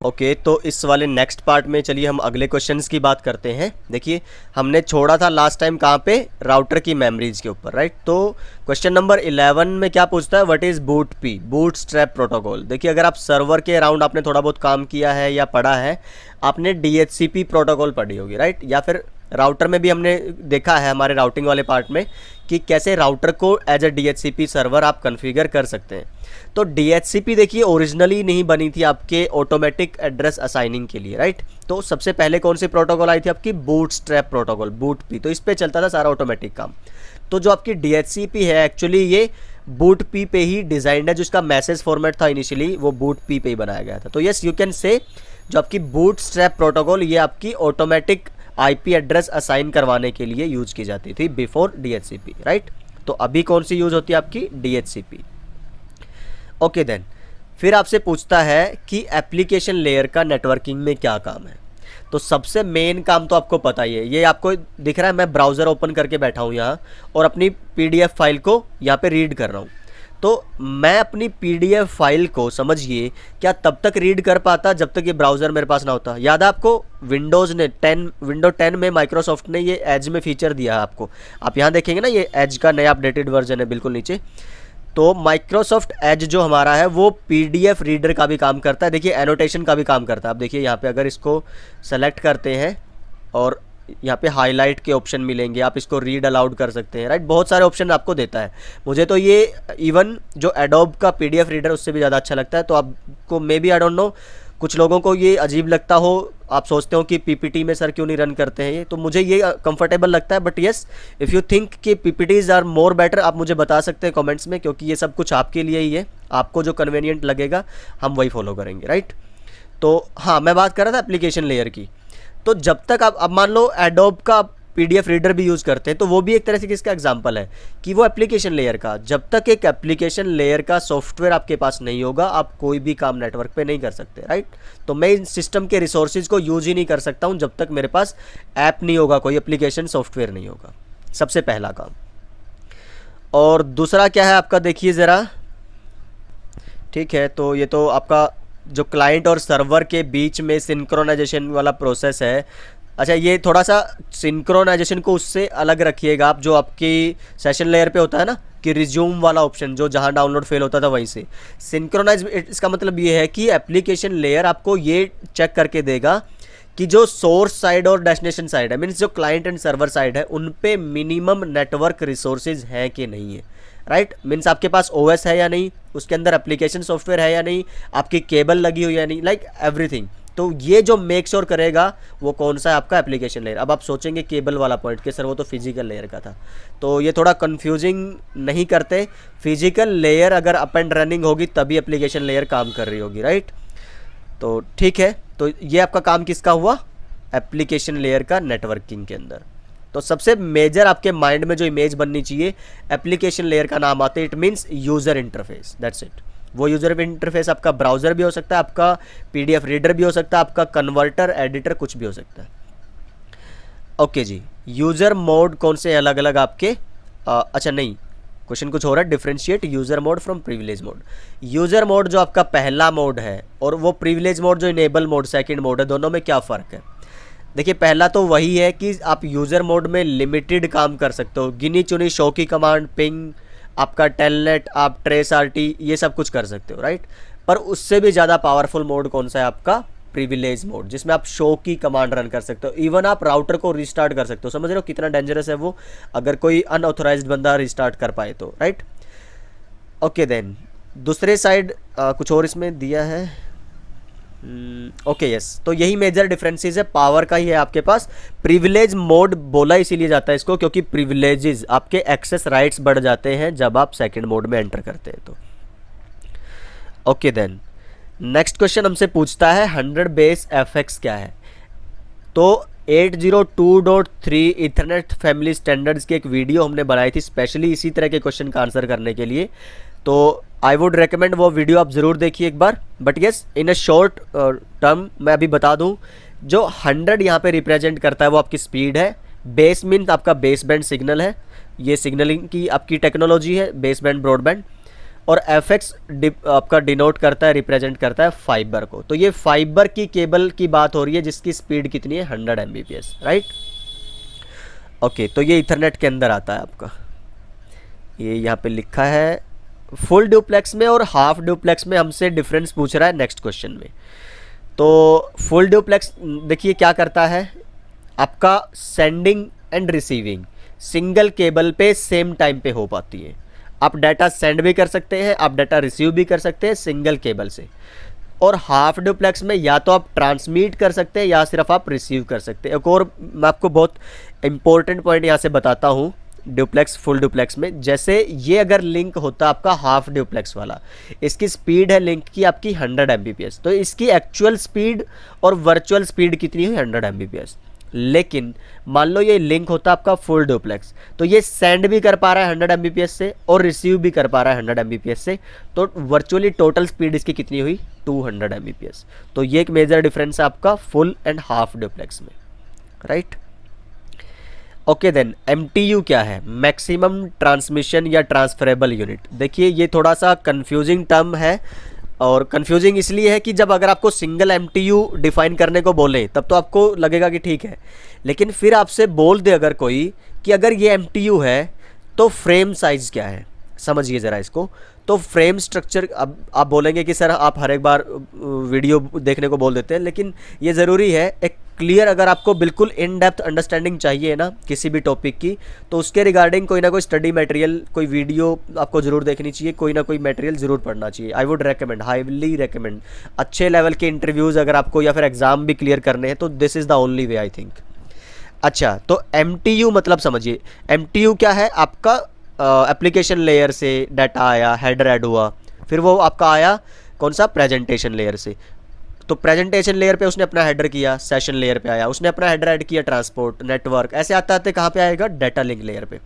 Okay, तो इस वाले नेक्स्ट पार्ट में चलिए हम अगले क्वेश्चंस की बात करते हैं। देखिए हमने छोड़ा था लास्ट टाइम कहाँ पे, राउटर की मेमोरीज के ऊपर, राइट। तो क्वेश्चन नंबर 11 में क्या पूछता है, what is boot P, boot strap protocol. देखिए अगर आप सर्वर के अराउंड आपने थोड़ा बहुत काम किया है या पढ़ा है, आपने DHCP प्रोटोकॉल पढ़ी होगी, राइट। या फिर राउटर में भी हमने देखा है हमारे राउटिंग वाले पार्ट में कि कैसे राउटर को एज अ DHCP सर्वर आप कन्फिगर कर सकते हैं। तो DHCP देखिए ओरिजिनली नहीं बनी थी आपके ऑटोमेटिक एड्रेस असाइनिंग के लिए, राइट। तो सबसे पहले कौन सी प्रोटोकॉल आई थी आपकी, boot strap protocol, boot P. तो इस पे चलता था सारा ऑटोमेटिक काम। तो जो आपकी DHCP है एक्चुअली ये बूट पी पे ही डिज़ाइंड है, जो इसका मैसेज फॉर्मेट था इनिशियली वो बूट पी पे ही बनाया गया था। तो यस यू कैन से जो आपकी बूट स्ट्रैप प्रोटोकॉल ये आपकी ऑटोमेटिक IP एड्रेस असाइन करवाने के लिए यूज की जाती थी बिफोर DHCP, राइट। तो अभी कौन सी यूज होती है आपकी, DHCP। ओके देन, फिर आपसे पूछता है कि एप्लीकेशन लेयर का नेटवर्किंग में क्या काम है। तो सबसे मेन काम तो आपको पता ही है, ये आपको दिख रहा है मैं ब्राउज़र ओपन करके बैठा हूँ यहाँ और अपनी PDF फाइल को यहाँ पे रीड कर रहा हूँ। तो मैं अपनी PDF फाइल को समझिए क्या तब तक रीड कर पाता जब तक ये ब्राउज़र मेरे पास ना होता। याद है आपको विंडो 10 में माइक्रोसॉफ्ट ने ये एज में फीचर दिया है आपको, आप यहाँ देखेंगे ना ये एज का नया अपडेटेड वर्जन है बिल्कुल नीचे। तो माइक्रोसॉफ्ट एज जो हमारा है वो PDF रीडर का भी काम करता है, देखिए एनोटेशन का भी काम करता है। आप देखिए यहाँ पे अगर इसको सेलेक्ट करते हैं और यहाँ पे हाईलाइट के ऑप्शन मिलेंगे, आप इसको रीड अलाउड कर सकते हैं, राइट। बहुत सारे ऑप्शन आपको देता है। मुझे तो ये इवन जो एडोब का PDF रीडर उससे भी ज़्यादा अच्छा लगता है। तो आपको maybe I don't know कुछ लोगों को ये अजीब लगता हो, आप सोचते हो कि PPT में सर क्यों नहीं रन करते हैं ये, तो मुझे ये कंफर्टेबल लगता है। But yes if you think कि PPTs आर मोर बेटर, आप मुझे बता सकते हैं कमेंट्स में, क्योंकि ये सब कुछ आपके लिए ही है, आपको जो कन्वीनियंट लगेगा हम वही फॉलो करेंगे, राइट। तो हाँ मैं बात कर रहा था एप्लीकेशन लेयर की। तो जब तक आप अब मान लो एडोब का PDF रीडर भी यूज़ करते हैं, तो वो भी एक तरह से किसका एग्जांपल है कि वो एप्लीकेशन लेयर का। जब तक एक एप्लीकेशन लेयर का सॉफ्टवेयर आपके पास नहीं होगा आप कोई भी काम नेटवर्क पे नहीं कर सकते, राइट। तो मैं इन सिस्टम के रिसोर्सेज को यूज ही नहीं कर सकता हूँ जब तक मेरे पास ऐप नहीं होगा, कोई एप्लीकेशन सॉफ्टवेयर नहीं होगा, सबसे पहला काम। और दूसरा क्या है आपका, देखिए ज़रा, ठीक है। तो ये तो आपका जो क्लाइंट और सर्वर के बीच में सिंक्रोनाइजेशन वाला प्रोसेस है। अच्छा ये थोड़ा सा सिंक्रोनाइजेशन को उससे अलग रखिएगा आप, जो आपकी सेशन लेयर पे होता है ना कि रिज्यूम वाला ऑप्शन, जो जहाँ डाउनलोड फेल होता था वहीं से सिंक्रोनाइज। इसका मतलब ये है कि एप्लीकेशन लेयर आपको ये चेक करके देगा कि जो सोर्स साइड और डेस्टिनेशन साइड है, मीन्स जो क्लाइंट एंड सर्वर साइड है उन पे मिनिमम नेटवर्क रिसोर्सेज हैं कि नहीं है, राइट। मीन्स आपके पास OS है या नहीं, उसके अंदर एप्लीकेशन सॉफ्टवेयर है या नहीं, आपकी केबल लगी हुई है नहीं, लाइक एवरीथिंग। तो ये जो मेक श्योर करेगा वो कौन सा है आपका एप्लीकेशन लेयर। अब आप सोचेंगे केबल वाला पॉइंट कि सर वो तो फिजिकल लेयर का था, तो ये थोड़ा कंफ्यूजिंग नहीं करते। फिजिकल लेयर अगर अप एंड रनिंग होगी तभी एप्लीकेशन लेयर काम कर रही होगी, राइट। तो ठीक है, तो ये आपका काम किसका हुआ, एप्लीकेशन लेयर का नेटवर्किंग के अंदर। तो सबसे मेजर आपके माइंड में जो इमेज बननी चाहिए एप्लीकेशन लेयर का नाम आते, it means user interface, that's it. वो यूज़र इंटरफेस आपका ब्राउज़र भी हो सकता है, आपका PDF रीडर भी हो सकता है, आपका कन्वर्टर एडिटर कुछ भी हो सकता है। ओके जी, यूज़र मोड कौन से अलग अलग आपके, अच्छा नहीं क्वेश्चन कुछ हो रहा है, differentiate user mode from privilege mode. User mode जो आपका पहला मोड है और वो प्रिविलेज मोड जो इनेबल मोड सेकंड मोड है, दोनों में क्या फ़र्क है। देखिए पहला तो वही है कि आप यूज़र मोड में लिमिटेड काम कर सकते हो, गिनी चुनी शो की कमांड, पिंग, आपका टेलनेट, आप ट्रेस RT ये सब कुछ कर सकते हो, राइट। पर उससे भी ज़्यादा पावरफुल मोड कौन सा है आपका, प्रिविलेज मोड, जिसमें आप शो की कमांड रन कर सकते हो, इवन आप राउटर को रिस्टार्ट कर सकते हो। समझ रहे हो कितना डेंजरस है वो, अगर कोई अनऑथोराइज्ड बंदा रिस्टार्ट कर पाए तो, राइट। ओके देन दूसरे साइड कुछ और इसमें दिया है, ओके यस। तो यही मेजर डिफरेंसेस है, पावर का ही है आपके पास। प्रिविलेज मोड बोला इसीलिए जाता है इसको क्योंकि प्रिविलेजेस आपके एक्सेस राइट्स बढ़ जाते हैं जब आप सेकंड मोड में एंटर करते हैं तो। ओके देन नेक्स्ट क्वेश्चन हमसे पूछता है 100 बेस FX क्या है। तो 802.3 इथरनेट फैमिली स्टैंडर्ड्स की एक वीडियो हमने बनाई थी स्पेशली इसी तरह के क्वेश्चन का आंसर करने के लिए, तो आई वुड रिकमेंड वो वीडियो आप ज़रूर देखिए एक बार। But yes in a short term मैं अभी बता दूं, जो 100 यहाँ पे रिप्रेजेंट करता है वो आपकी स्पीड है, बेस मीन्स आपका बेस बैंड सिग्नल है, ये सिग्नलिंग की आपकी टेक्नोलॉजी है, बेस बैंड ब्रॉडबैंड। और एफ एक्स आपका डिनोट करता है, रिप्रेजेंट करता है फाइबर को। तो ये फाइबर की केबल की बात हो रही है जिसकी स्पीड कितनी है 100 Mbps, राइट। ओके, तो ये इथरनेट के अंदर आता है आपका, ये यहाँ पे लिखा है। फुल ड्यूप्लेक्स में और हाफ ड्यूप्लेक्स में हमसे डिफरेंस पूछ रहा है नेक्स्ट क्वेश्चन में। तो फुल ड्यूप्लेक्स देखिए क्या करता है, आपका sending end receiving single cable पे सेम टाइम पे हो पाती है। आप डाटा सेंड भी कर सकते हैं, आप डाटा रिसीव भी कर सकते हैं सिंगल केबल से। और हाफ ड्यूप्लेक्स में या तो आप ट्रांसमिट कर सकते हैं या सिर्फ आप रिसीव कर सकते हैं। एक और मैं आपको बहुत इंपॉर्टेंट पॉइंट यहाँ से बताता हूँ ड्यूप्लेक्स फुल ड्यूप्लेक्स में। जैसे ये अगर लिंक होता आपका हाफ ड्यूप्लेक्स वाला, इसकी स्पीड है लिंक की आपकी 100 Mbps, तो इसकी एक्चुअल स्पीड और वर्चुअल स्पीड कितनी हुई 100 Mbps। लेकिन मान लो ये लिंक होता आपका फुल ड्यूप्लेक्स, तो ये सेंड भी कर पा रहा है 100 Mbps से और रिसीव भी कर पा रहा है 100 Mbps से, तो वर्चुअली टोटल स्पीड इसकी कितनी हुई 200 Mbps। तो ये एक मेजर डिफरेंस है आपका फुल एंड हाफ ड्यूप्लेक्स में, राइट। ओके देन, MTU क्या है, मैक्सिमम ट्रांसमिशन या ट्रांसफरेबल यूनिट। देखिए ये थोड़ा सा कंफ्यूजिंग टर्म है, और कंफ्यूजिंग इसलिए है कि जब अगर आपको सिंगल MTU डिफाइन करने को बोले तब तो आपको लगेगा कि ठीक है, लेकिन फिर आपसे बोल दे अगर कोई कि अगर ये MTU है तो फ्रेम साइज़ क्या है, समझिए ज़रा इसको। तो फ्रेम स्ट्रक्चर, अब आप बोलेंगे कि सर आप हर एक बार वीडियो देखने को बोल देते हैं, लेकिन ये ज़रूरी है एक क्लियर, अगर आपको बिल्कुल इन डेप्थ अंडरस्टैंडिंग चाहिए ना किसी भी टॉपिक की, तो उसके रिगार्डिंग कोई ना कोई स्टडी मटेरियल, कोई वीडियो आपको ज़रूर देखनी चाहिए, कोई ना कोई मटेरियल ज़रूर पढ़ना चाहिए। I would recommend, highly recommend. अच्छे लेवल के इंटरव्यूज़ अगर आपको या फिर एग्ज़ाम भी क्लियर करने हैं तो this is the only way I think. अच्छा, तो MTU मतलब समझिए, MTU क्या है, आपका एप्लीकेशन लेयर से डाटा आया, हेडर ऐड हुआ, फिर वो आपका आया कौन सा, प्रेजेंटेशन लेयर से। तो प्रेजेंटेशन लेयर पे उसने अपना हेडर किया, सेशन लेयर पे आया, उसने अपना हेडर ऐड किया, ट्रांसपोर्ट, नेटवर्क, ऐसे आते आते कहाँ पे आएगा, डाटा लिंक लेयर पे।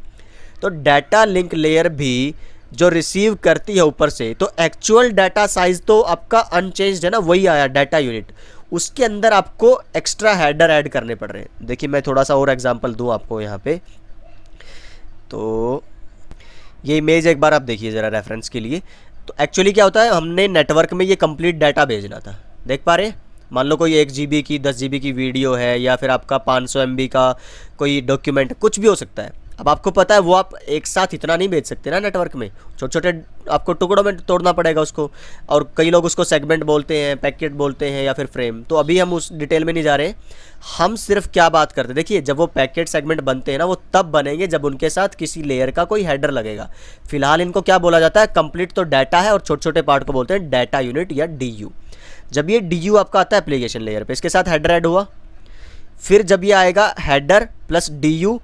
तो डाटा लिंक लेयर भी जो रिसीव करती है ऊपर से, तो एक्चुअल डाटा साइज तो आपका अनचेंज्ड है ना, वही आया डाटा यूनिट। उसके अंदर आपको एक्स्ट्रा हेडर ऐड करने पड़ रहे हैं। देखिए मैं थोड़ा सा और एग्जांपल दूं आपको यहाँ पे, तो ये इमेज एक बार आप देखिए ज़रा रेफरेंस के लिए। तो एक्चुअली क्या होता है, हमने नेटवर्क में ये कंप्लीट डाटा भेजना था, देख पा रहे हैं। मान लो कोई 1 GB की 10 GB की वीडियो है, या फिर आपका 500 MB का कोई डॉक्यूमेंट, कुछ भी हो सकता है। अब आपको पता है वो आप एक साथ इतना नहीं भेज सकते ना नेटवर्क में, छोटे छोटे आपको टुकड़ों में तोड़ना पड़ेगा उसको। और कई लोग उसको सेगमेंट बोलते हैं, पैकेट बोलते हैं, या फिर फ्रेम। तो अभी हम उस डिटेल में नहीं जा रहे, हम सिर्फ क्या बात करते हैं, देखिए जब वो पैकेट सेगमेंट बनते हैं ना, वो तब बनेंगे जब उनके साथ किसी लेयर का कोई हेडर लगेगा। फिलहाल इनको क्या बोला जाता है, कंप्लीट तो डाटा है और छोटे छोटे पार्ट को बोलते हैं डाटा यूनिट या DU। जब ये DU आपका आता है एप्लीकेशन लेयर पे, इसके साथ हेडर ऐड हुआ, फिर जब ये आएगा हेडर प्लस DU,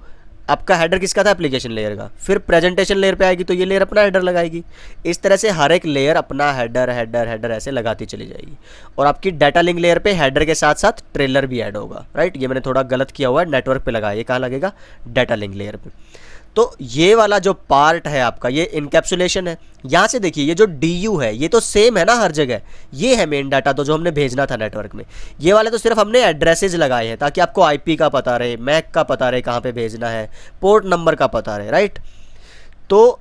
आपका हेडर किसका था, एप्लीकेशन लेयर का, फिर प्रेजेंटेशन लेयर पे आएगी तो ये लेयर अपना हेडर लगाएगी। इस तरह से हर एक लेयर अपना हेडर हेडर हेडर ऐसे लगाती चली जाएगी। और आपकी डाटा लिंक लेयर पे हेडर के साथ साथ ट्रेलर भी ऐड होगा, राइट। ये मैंने थोड़ा गलत किया हुआ है, नेटवर्क पे लगाया, ये कहाँ लगेगा, डाटा लिंक लेयर पे। तो ये वाला जो पार्ट है आपका, ये इनकैप्सुलेशन है। यहाँ से देखिए ये जो DU है ये तो सेम है ना हर जगह, ये है मेन डाटा तो जो हमने भेजना था नेटवर्क में। ये वाले तो सिर्फ हमने एड्रेसेज लगाए हैं ताकि आपको IP का पता रहे, मैक का पता रहे कहाँ पे भेजना है, पोर्ट नंबर का पता रहे, राइट। तो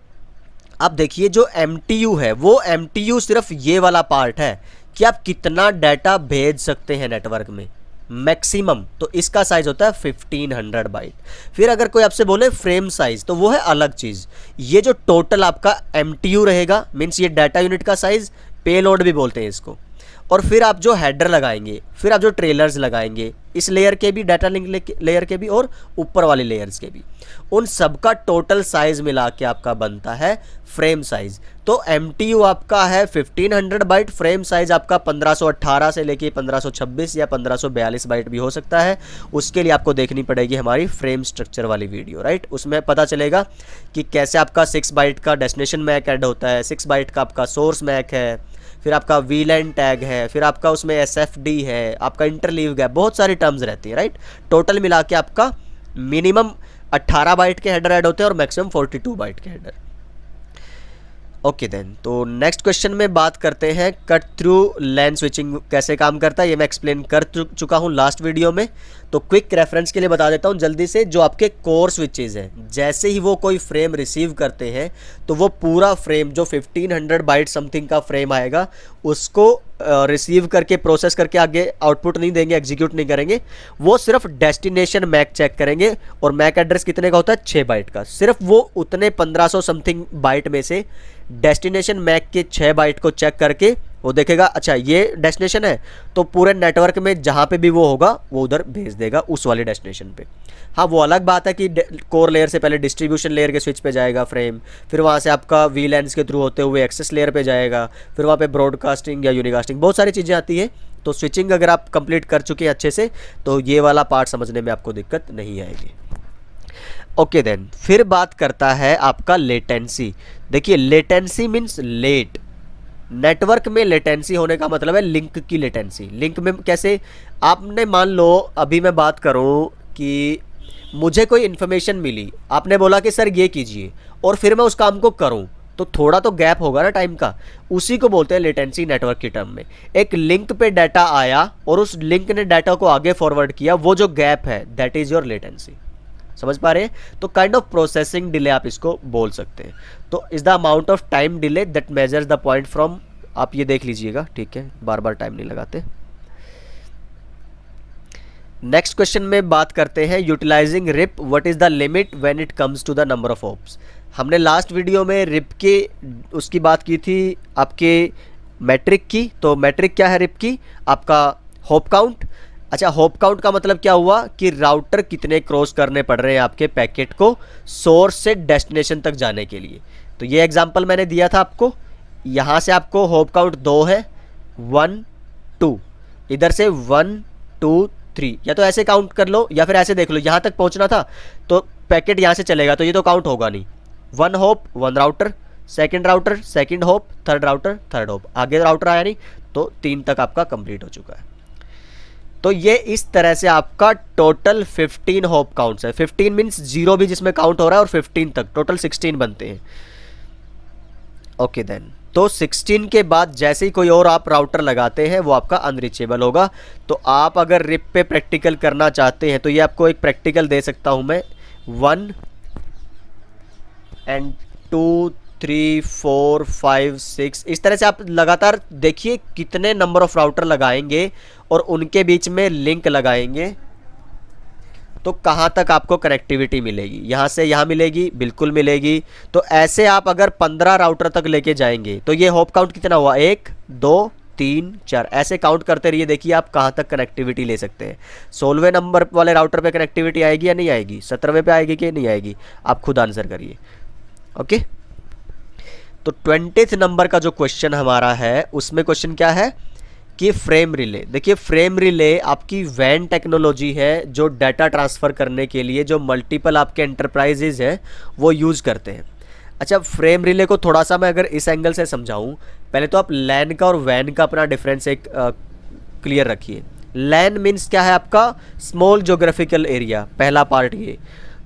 अब देखिए जो MTU है, वो MTU सिर्फ ये वाला पार्ट है कि आप कितना डाटा भेज सकते हैं नेटवर्क में मैक्सिमम। तो इसका साइज होता है 1500 बाइट। फिर अगर कोई आपसे बोले फ्रेम साइज, तो वो है अलग चीज़। ये जो टोटल आपका MTU रहेगा, मीन्स ये डाटा यूनिट का साइज, पेलोड भी बोलते हैं इसको। और फिर आप जो हेडर लगाएंगे, फिर आप जो ट्रेलर्स लगाएंगे, इस लेयर के भी, डाटा लिंक लेयर के भी और ऊपर वाले लेयर्स के भी, उन सबका टोटल साइज मिला के आपका बनता है फ्रेम साइज। तो MTU आपका है 1500 बाइट, फ्रेम साइज आपका 1518 से लेके 1526 या 1542 बाइट भी हो सकता है। उसके लिए आपको देखनी पड़ेगी हमारी फ्रेम स्ट्रक्चर वाली वीडियो, राइट। उसमें पता चलेगा कि कैसे आपका 6 बाइट का डेस्टिनेशन मैक ऐड होता है, 6 बाइट का आपका सोर्स मैक है, फिर आपका VLAN टैग है, फिर आपका उसमें SFD है, आपका इंटरलीव गैप, बहुत सारी टर्म्स रहती है, राइट। टोटल मिला के आपका मिनिमम 18 बाइट के हेडर ऐड होते हैं और मैक्सिमम 42 बाइट के हेडर। ओके देन, तो नेक्स्ट क्वेश्चन में बात करते हैं कट थ्रू लैन स्विचिंग कैसे काम करता है। ये मैं एक्सप्लेन कर चुका हूँ लास्ट वीडियो में, तो क्विक रेफरेंस के लिए बता देता हूँ जल्दी से। जो आपके कोर स्विचेज हैं, जैसे ही वो कोई फ्रेम रिसीव करते हैं तो वो पूरा फ्रेम जो 1500 बाइट समथिंग का फ्रेम आएगा उसको रिसीव करके प्रोसेस करके आगे आउटपुट नहीं देंगे, एग्जीक्यूट नहीं करेंगे। वो सिर्फ डेस्टिनेशन मैक चेक करेंगे, और मैक एड्रेस कितने का होता है, 6 बाइट का। सिर्फ वो उतने 1500 समथिंग बाइट में से डेस्टिनेशन मैक के 6 बाइट को चेक करके वो देखेगा अच्छा ये डेस्टिनेशन है, तो पूरे नेटवर्क में जहाँ पे भी वो होगा वो उधर भेज देगा उस वाले डेस्टिनेशन पे। हाँ, वो अलग बात है कि कोर लेयर से पहले डिस्ट्रीब्यूशन लेयर के स्विच पे जाएगा फ्रेम, फिर वहाँ से आपका वीलैन्स के थ्रू होते हुए एक्सेस लेयर पे जाएगा, फिर वहाँ पे ब्रॉडकास्टिंग या यूनिकास्टिंग बहुत सारी चीज़ें आती है। तो स्विचिंग अगर आप कंप्लीट कर चुके हैं अच्छे से तो ये वाला पार्ट समझने में आपको दिक्कत नहीं आएगी। ओके देन, फिर बात करता है आपका लेटेंसी। देखिए, लेटेंसी मीन्स लेट। नेटवर्क में लेटेंसी होने का मतलब है लिंक की लेटेंसी। लिंक में कैसे, आपने मान लो अभी मैं बात करूं कि मुझे कोई इन्फॉर्मेशन मिली, आपने बोला कि सर ये कीजिए, और फिर मैं उस काम को करूं, तो थोड़ा तो गैप होगा ना टाइम का। उसी को बोलते हैं लेटेंसी नेटवर्क की टर्म में। एक लिंक पे डाटा आया और उस लिंक ने डाटा को आगे फॉरवर्ड किया, वो जो गैप है दैट इज़ योर लेटेंसी। समझ पा रहे हैं? तो काइंड ऑफ प्रोसेसिंग डिले आप इसको बोल सकते हैं। तो is the amount of time delay that measures the point from, आप ये देख लीजिएगा, ठीक है, बार बार टाइम नहीं लगाते। नेक्स्ट क्वेश्चन में बात करते हैं utilizing RIP, what is the limit when it comes to the number of hops. हमने लास्ट वीडियो में रिप के उसकी बात की थी, आपके मैट्रिक की। तो मैट्रिक क्या है रिप की, आपका होप काउंट। अच्छा, होप काउंट का मतलब क्या हुआ कि राउटर कितने क्रॉस करने पड़ रहे हैं आपके पैकेट को सोर्स से डेस्टिनेशन तक जाने के लिए। तो ये एग्जांपल मैंने दिया था आपको। यहाँ से आपको होप काउंट 2 है, 1 2, इधर से 1 2 3, या तो ऐसे काउंट कर लो या फिर ऐसे देख लो, यहाँ तक पहुँचना था तो पैकेट यहाँ से चलेगा, तो ये तो काउंट होगा नहीं। 1 hope 1 router, second hope, third router third hope, आगे राउटर आया नहीं, तो 3 तक आपका कंप्लीट हो चुका है। तो ये इस तरह से आपका टोटल 15 होप काउंट्स है। 15 मीन्स 0 भी जिसमें काउंट हो रहा है और 15 तक, टोटल 16 बनते हैं। ओके देन, तो 16 के बाद जैसे ही कोई और आप राउटर लगाते हैं वो आपका अनरीचेबल होगा। तो आप अगर रिप पे प्रैक्टिकल करना चाहते हैं तो ये आपको एक प्रैक्टिकल दे सकता हूं मैं, 1 and 2 3 4 5 6, इस तरह से आप लगातार देखिए कितने नंबर ऑफ राउटर लगाएंगे और उनके बीच में लिंक लगाएंगे तो कहाँ तक आपको कनेक्टिविटी मिलेगी। यहाँ से यहाँ मिलेगी, बिल्कुल मिलेगी। तो ऐसे आप अगर 15 राउटर तक लेके जाएंगे तो ये होप काउंट कितना हुआ, 1 2 3 4, ऐसे काउंट करते रहिए, देखिए आप कहाँ तक कनेक्टिविटी ले सकते हैं। 16वें नंबर वाले राउटर पे कनेक्टिविटी आएगी या नहीं आएगी, 17वें पे आएगी कि नहीं आएगी, आप खुद आंसर करिए। ओके, तो 20th नंबर का जो क्वेश्चन हमारा है उसमें क्वेश्चन क्या है कि फ्रेम रिले। देखिए, फ्रेम रिले आपकी वैन टेक्नोलॉजी है जो डाटा ट्रांसफ़र करने के लिए जो मल्टीपल आपके एंटरप्राइजेज हैं वो यूज़ करते हैं। अच्छा, फ्रेम रिले को थोड़ा सा मैं अगर इस एंगल से समझाऊं, पहले तो आप लैन का और वैन का अपना डिफरेंस एक क्लियर रखिए। लैन मीन्स क्या है, आपका स्मॉल जोग्राफिकल एरिया, पहला पार्ट ये।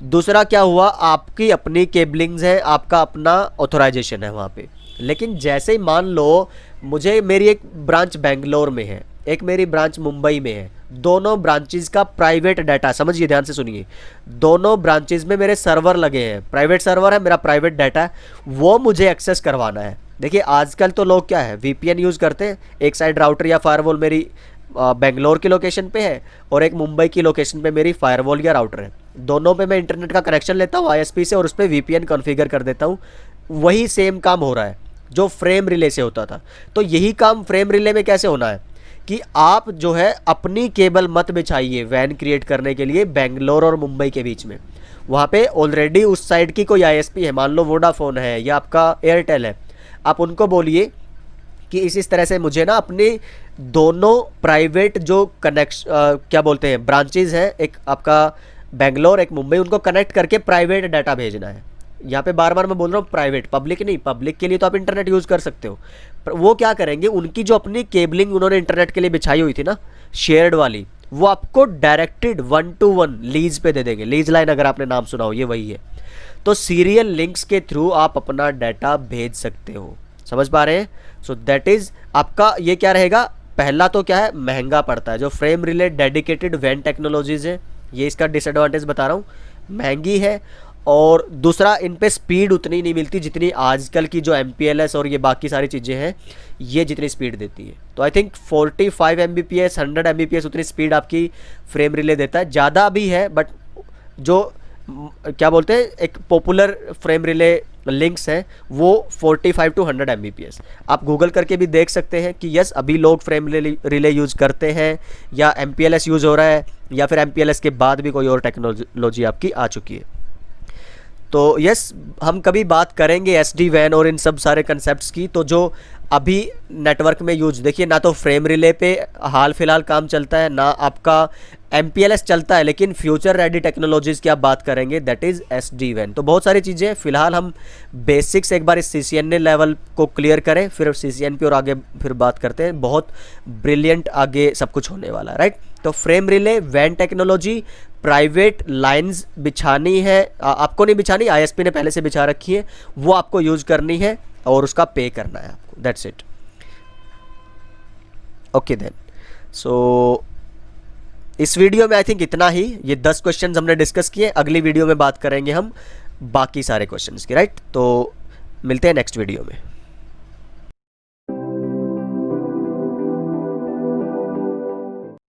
दूसरा क्या हुआ, आपकी अपनी केबलिंग्स है, आपका अपना ऑथोराइजेशन है वहाँ पे। लेकिन जैसे ही मान लो मुझे, मेरी एक ब्रांच बेंगलोर में है, एक मेरी ब्रांच मुंबई में है, दोनों ब्रांचेस का प्राइवेट डाटा, समझिए ध्यान से सुनिए, दोनों ब्रांचेस में मेरे सर्वर लगे हैं, प्राइवेट सर्वर है, मेरा प्राइवेट डाटा है, वो मुझे एक्सेस करवाना है। देखिए, आजकल तो लोग क्या है, वीपीएन यूज़ करते हैं। एक साइड राउटर या फायरवॉल मेरी बेंगलोर की लोकेशन पे है और एक मुंबई की लोकेशन पे मेरी फायरवॉल या राउटर है। दोनों पे मैं इंटरनेट का कनेक्शन लेता हूँ आईएसपी से और उस पर वीपीएन कॉन्फ़िगर कर देता हूँ। वही सेम काम हो रहा है जो फ्रेम रिले से होता था। तो यही काम फ्रेम रिले में कैसे होना है कि आप जो है अपनी केबल मत बिछाइए वैन क्रिएट करने के लिए बेंगलोर और मुंबई के बीच में। वहाँ पे ऑलरेडी उस साइड की कोई आईएसपी है, मान लो वोडाफोन है या आपका एयरटेल है, आप उनको बोलिए कि इस तरह से मुझे ना अपने दोनों प्राइवेट जो क्या बोलते हैं ब्रांचेज हैं, एक आपका बेंगलोर एक मुंबई, उनको कनेक्ट करके प्राइवेट डाटा भेजना है। यहाँ पे बार बार मैं बोल रहा हूँ प्राइवेट, पब्लिक नहीं। पब्लिक के लिए तो आप इंटरनेट यूज़ कर सकते हो, पर वो क्या करेंगे, उनकी जो अपनी केबलिंग उन्होंने इंटरनेट के लिए बिछाई हुई थी ना शेयर्ड वाली, वो आपको डायरेक्टेड 1 to 1 लीज पे दे देंगे। लीज लाइन अगर आपने नाम सुना हो, ये वही है। तो सीरियल लिंक्स के थ्रू आप अपना डाटा भेज सकते हो। समझ पा रहे हैं? सो दैट इज़ आपका ये क्या रहेगा, पहला तो क्या है, महंगा पड़ता है। जो फ्रेम रिले डेडिकेटेड वैन टेक्नोलॉजीज़ है, ये इसका डिसएडवांटेज बता रहा हूँ, महंगी है। और दूसरा, इन पे स्पीड उतनी नहीं मिलती जितनी आजकल की जो MPLS और ये बाकी सारी चीज़ें हैं, ये जितनी स्पीड देती है। तो आई थिंक 45 Mbps 100 Mbps उतनी स्पीड आपकी फ्रेम रिले देता है। ज़्यादा भी है, बट जो क्या बोलते हैं, एक पॉपुलर फ्रेम रिले लिंक्स हैं वो 45 to 100 Mbps। आप गूगल करके भी देख सकते हैं कि यस, अभी लोग फ्रेम रिले यूज़ करते हैं, या MPLS यूज़ हो रहा है, या फिर MPLS के बाद भी कोई और टेक्नोलॉजी आपकी आ चुकी है। तो यस, हम कभी बात करेंगे SD वैन और इन सब सारे कंसेप्ट्स की। तो जो अभी नेटवर्क में यूज, देखिए ना तो फ्रेम रिले पे हाल फिलहाल काम चलता है, ना आपका MPLS चलता है, लेकिन फ्यूचर रेडी टेक्नोलॉजीज़ की आप बात करेंगे, दैट इज़ SD वैन। तो बहुत सारी चीज़ें, फिलहाल हम बेसिक्स एक बार इस CCNA लेवल को क्लियर करें, फिर CCNP और आगे फिर बात करते हैं। बहुत ब्रिलियंट आगे सब कुछ होने वाला है, राइट। तो फ्रेम रिले वैन टेक्नोलॉजी, प्राइवेट लाइंस बिछानी है, आपको नहीं बिछानी, ISP ने पहले से बिछा रखी है, वो आपको यूज करनी है और उसका पे करना है आपको, दैट्स इट। ओके देन, सो इस वीडियो में आई थिंक इतना ही। ये 10 क्वेश्चंस हमने डिस्कस किए, अगली वीडियो में बात करेंगे हम बाकी सारे क्वेश्चंस की, राइट। तो मिलते हैं नेक्स्ट वीडियो में।